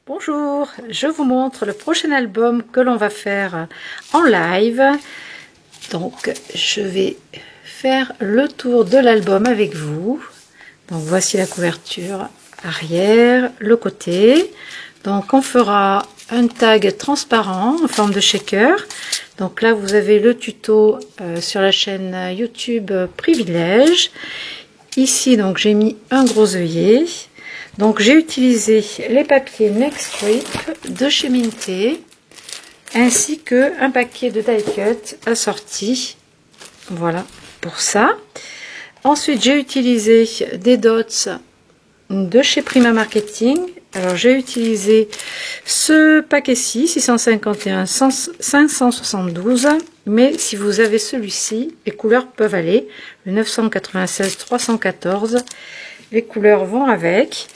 Bonjour, je vous montre le prochain album que l'on va faire en live. Donc je vais faire le tour de l'album avec vous. Donc voici la couverture arrière, le côté. Donc on fera un tag transparent en forme de shaker. Donc là vous avez le tuto sur la chaîne YouTube Privilège. Ici donc j'ai mis un gros œillet. Donc j'ai utilisé les papiers Next Grip de chez Minté ainsi que un paquet de die cut assorti. Voilà pour ça. Ensuite j'ai utilisé des dots de chez Prima Marketing. Alors j'ai utilisé ce paquet-ci 651 572, mais si vous avez celui-ci, les couleurs peuvent aller. Le 996 314. Les couleurs vont avec.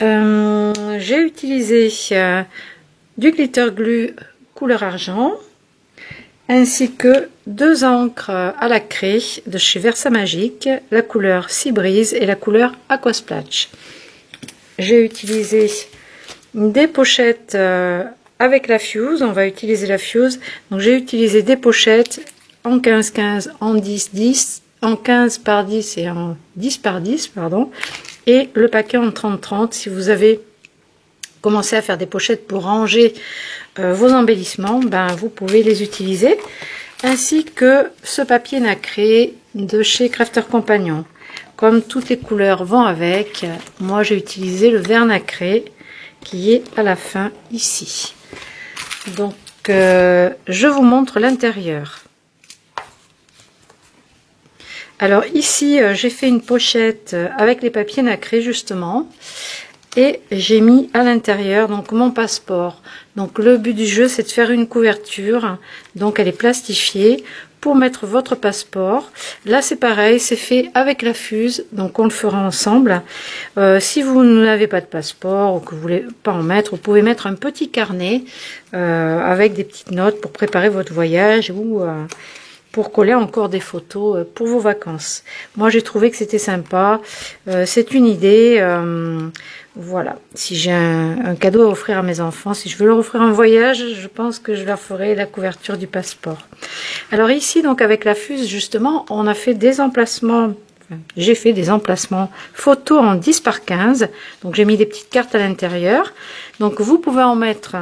J'ai utilisé du glitter glue couleur argent ainsi que deux encres à la craie de chez Versamagic, la couleur Sea Breeze et la couleur Aqua Splash. J'ai utilisé des pochettes avec la fuse. On va utiliser la fuse. Donc j'ai utilisé des pochettes en 15-15, en 10-10, en 15 par 10 et en 10 par 10, pardon, et le paquet en 30-30 si vous avez commencé à faire des pochettes pour ranger vos embellissements, ben vous pouvez les utiliser, ainsi que ce papier nacré de chez Crafter Compagnon. Comme toutes les couleurs vont avec, moi j'ai utilisé le vert nacré qui est à la fin ici. Donc je vous montre l'intérieur. Alors ici j'ai fait une pochette avec les papiers nacrés justement et j'ai mis à l'intérieur donc mon passeport. Donc le but du jeu c'est de faire une couverture, donc elle est plastifiée pour mettre votre passeport. Là c'est pareil, c'est fait avec la fuse, donc on le fera ensemble. Si vous n'avez pas de passeport ou que vous voulez pas en mettre, vous pouvez mettre un petit carnet avec des petites notes pour préparer votre voyage ou pour coller encore des photos pour vos vacances. Moi j'ai trouvé que c'était sympa, c'est une idée. Voilà, si j'ai un cadeau à offrir à mes enfants, si je veux leur offrir un voyage, je pense que je leur ferai la couverture du passeport. Alors ici donc avec la fuse justement on a fait des emplacements, j'ai fait des emplacements photos en 10 par 15, donc j'ai mis des petites cartes à l'intérieur. Donc vous pouvez en mettre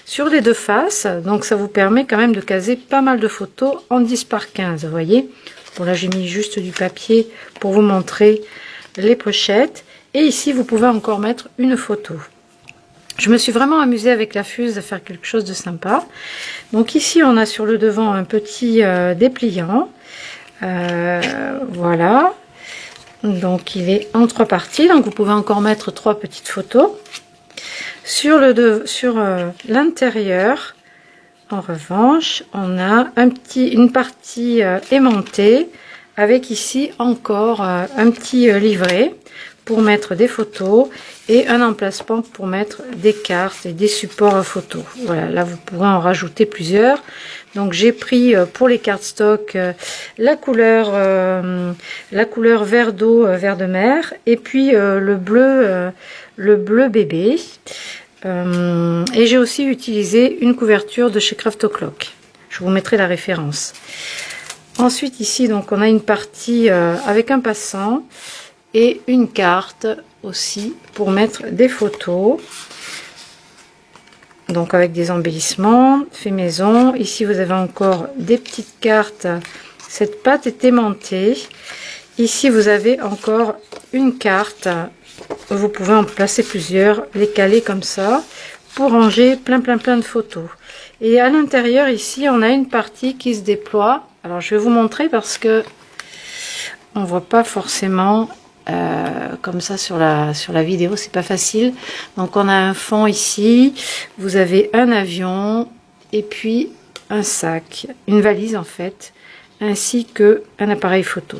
sur les deux faces, donc ça vous permet quand même de caser pas mal de photos en 10 par 15, vous voyez. Bon là j'ai mis juste du papier pour vous montrer les pochettes, et ici vous pouvez encore mettre une photo. Je me suis vraiment amusée avec la fuse à faire quelque chose de sympa. Donc ici on a sur le devant un petit dépliant, voilà. Donc il est en trois parties, donc vous pouvez encore mettre trois petites photos. Sur l'intérieur, en revanche, on a une partie aimantée avec ici encore un petit livret pour mettre des photos et un emplacement pour mettre des cartes et des supports photos. Voilà, là vous pourrez en rajouter plusieurs. Donc j'ai pris pour les cartes stock la couleur vert d'eau, vert de mer, et puis le bleu bébé. Et j'ai aussi utilisé une couverture de chez Craft O'Clock. Je vous mettrai la référence. Ensuite ici donc on a une partie avec un passant et une carte aussi pour mettre des photos. Donc avec des embellissements fait maison. Ici vous avez encore des petites cartes. Cette pâte est aimantée. Ici vous avez encore une carte. Vous pouvez en placer plusieurs, les caler comme ça pour ranger plein de photos. Et à l'intérieur ici on a une partie qui se déploie. Alors je vais vous montrer parce que on voit pas forcément comme ça sur la vidéo, c'est pas facile. Donc on a un fond ici, vous avez un avion et puis un sac, une valise en fait, ainsi que un appareil photo.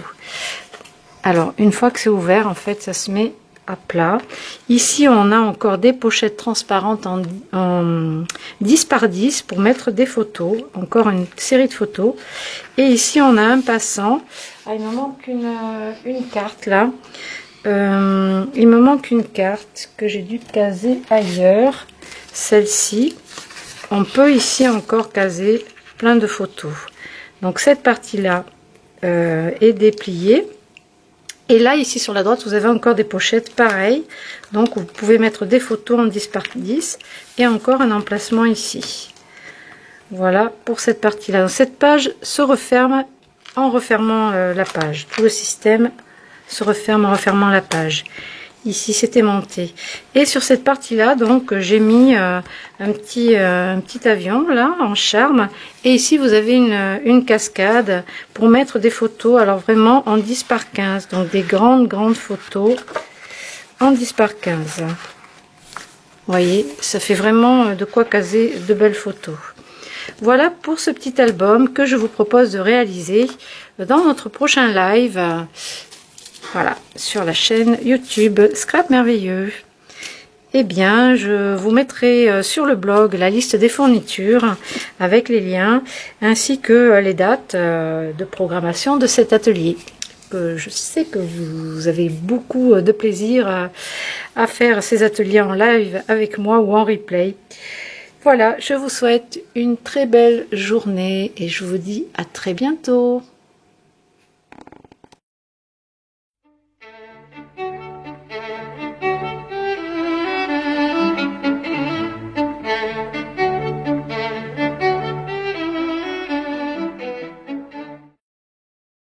Alors une fois que c'est ouvert en fait ça se met à plat. Ici on a encore des pochettes transparentes en 10 par 10 pour mettre des photos, encore une série de photos. Et ici on a un passant. Ah, il me manque une carte là. Il me manque une carte que j'ai dû caser ailleurs. celle-ci, on peut ici encore caser plein de photos. Donc cette partie-là est dépliée. Et là, ici sur la droite, vous avez encore des pochettes pareilles. Donc vous pouvez mettre des photos en 10 par 10 et encore un emplacement ici. Voilà pour cette partie-là. Donc, cette page se referme en refermant la page. Tout le système se referme en refermant la page. Ici, c'était monté. Et sur cette partie-là, donc, j'ai mis un petit avion, là, en charme. Et ici, vous avez une cascade pour mettre des photos. Alors, vraiment, en 10 par 15. Donc, des grandes photos en 10 par 15. Vous voyez, ça fait vraiment de quoi caser de belles photos. Voilà pour ce petit album que je vous propose de réaliser dans notre prochain live. Voilà, sur la chaîne YouTube Scrap Merveilleux. Eh bien, je vous mettrai sur le blog la liste des fournitures avec les liens ainsi que les dates de programmation de cet atelier. Je sais que vous avez beaucoup de plaisir à faire ces ateliers en live avec moi ou en replay. Voilà, je vous souhaite une très belle journée et je vous dis à très bientôt.